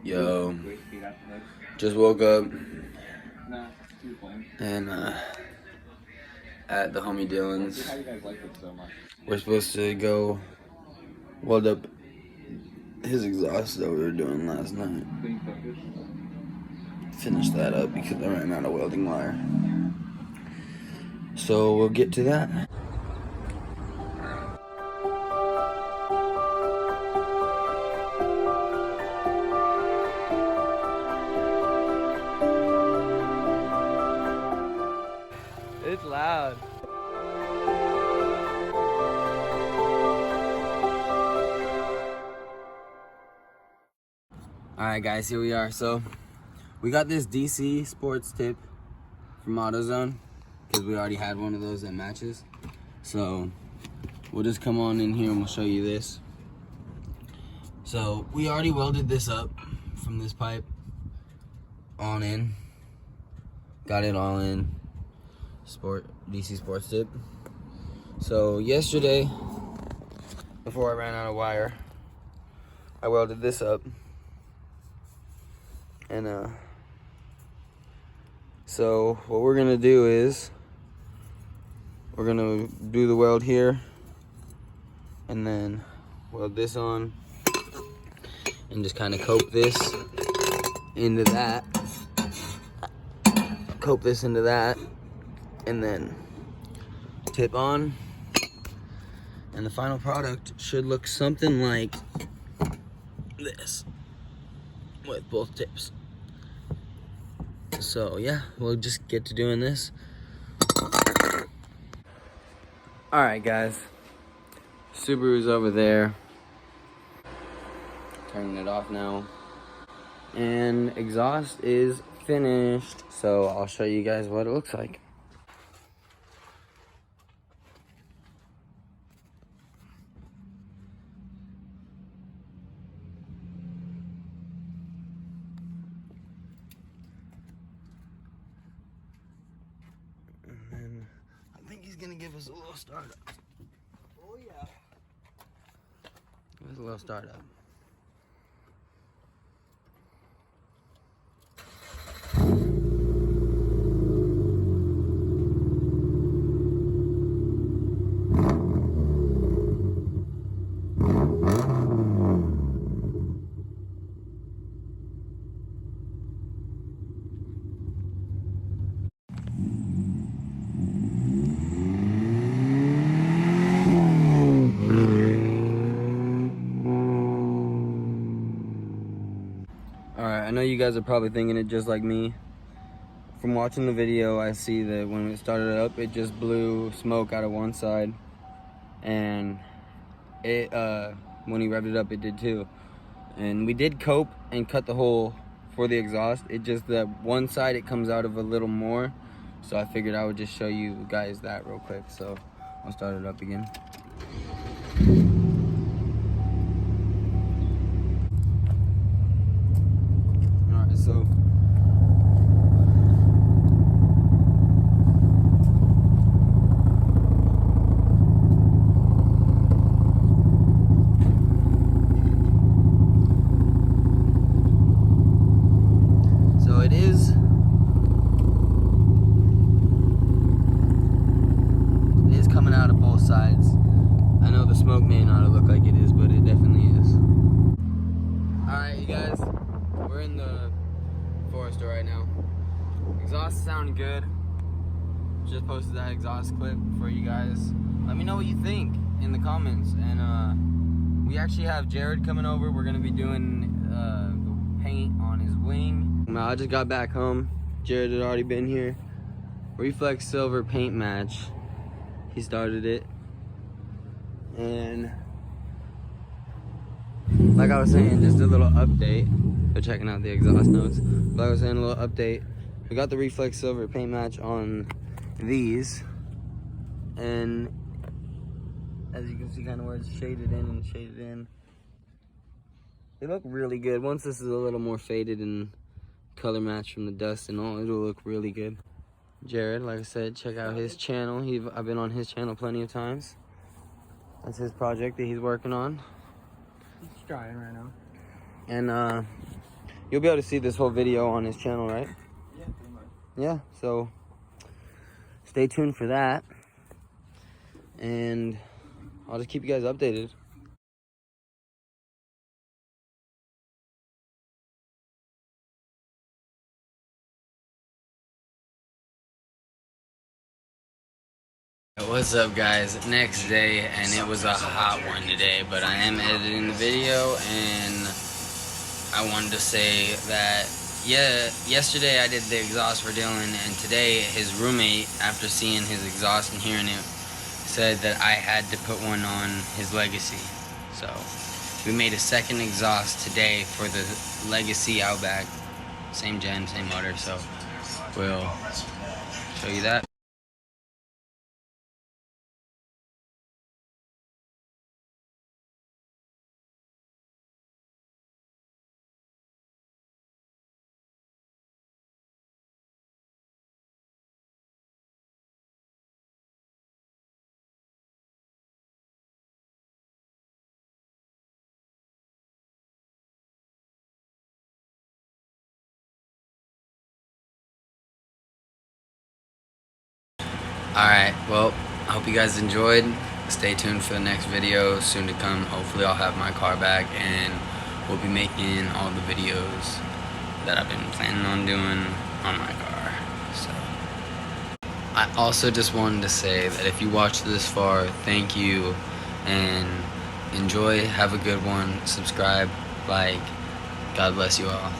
Yo, just woke up and at the homie Dylan's. We're supposed to go weld up his exhaust that we were doing last night. Finish that up because I ran out of welding wire. So we'll get to that. It's loud. Alright guys, here we are. So we got this DC sports tip from AutoZone because we already had one of those that matches. So we'll just come on in here and we'll show you this. So we already welded this up from this pipe on in. Got it all in. DC sports tip. So yesterday, before I ran out of wire, I welded this up. And so what we're gonna do is we're gonna do the weld here and then weld this on and just kind of cope this into that, and then tip on, and the final product should look something like this with both tips. So yeah, we'll just get to doing this. All right guys, Subaru's over there, turning it off now, and exhaust is finished. So I'll show you guys what it looks like. I think he's gonna give us a little startup. Oh yeah. Give us a little startup. Alright, I know you guys are probably thinking it just like me. From watching the video, I see that when it started up, it just blew smoke out of one side. And it, when he revved it up, it did too. And we did cope and cut the hole for the exhaust. It just, that one side, it comes out of a little more. So I figured I would just show you guys that real quick. So I'll start it up again. Alright, so it is coming out of both sides. I know the smoke may not look like it is, but it definitely is. Alright, you guys, we're in the Forester right now. Exhaust sound good. Just posted that exhaust clip for you guys. Let me know what you think in the comments. And we actually have Jared coming over. We're gonna be doing the paint on his wing. I just got back home. Jared had already been here. Reflex Silver paint match. He started it. And like I was saying, just a little update. They're checking out the exhaust notes. Like I was saying, a little update. We got the Reflex Silver paint match on these. And as you can see, kind of where it's shaded in and shaded in. They look really good. Once this is a little more faded and color match from the dust and all, it'll look really good. Jared, like I said, check out his channel. I've been on his channel plenty of times. That's his project that he's working on. He's trying right now. And You'll be able to see this whole video on his channel, right? Yeah, pretty much. Yeah, so stay tuned for that. And I'll just keep you guys updated. What's up, guys? Next day, and it was a hot one today, but I am editing the video, and I wanted to say that, yeah, yesterday I did the exhaust for Dylan, and today his roommate, after seeing his exhaust and hearing it, said that I had to put one on his Legacy. So we made a second exhaust today for the Legacy Outback. Same gen, same motor, so we'll show you that. Alright, well, I hope you guys enjoyed. Stay tuned for the next video soon to come. Hopefully I'll have my car back and we'll be making all the videos that I've been planning on doing on my car. So I also just wanted to say that if you watched this far, thank you and enjoy. Have a good one. Subscribe, like. God bless you all.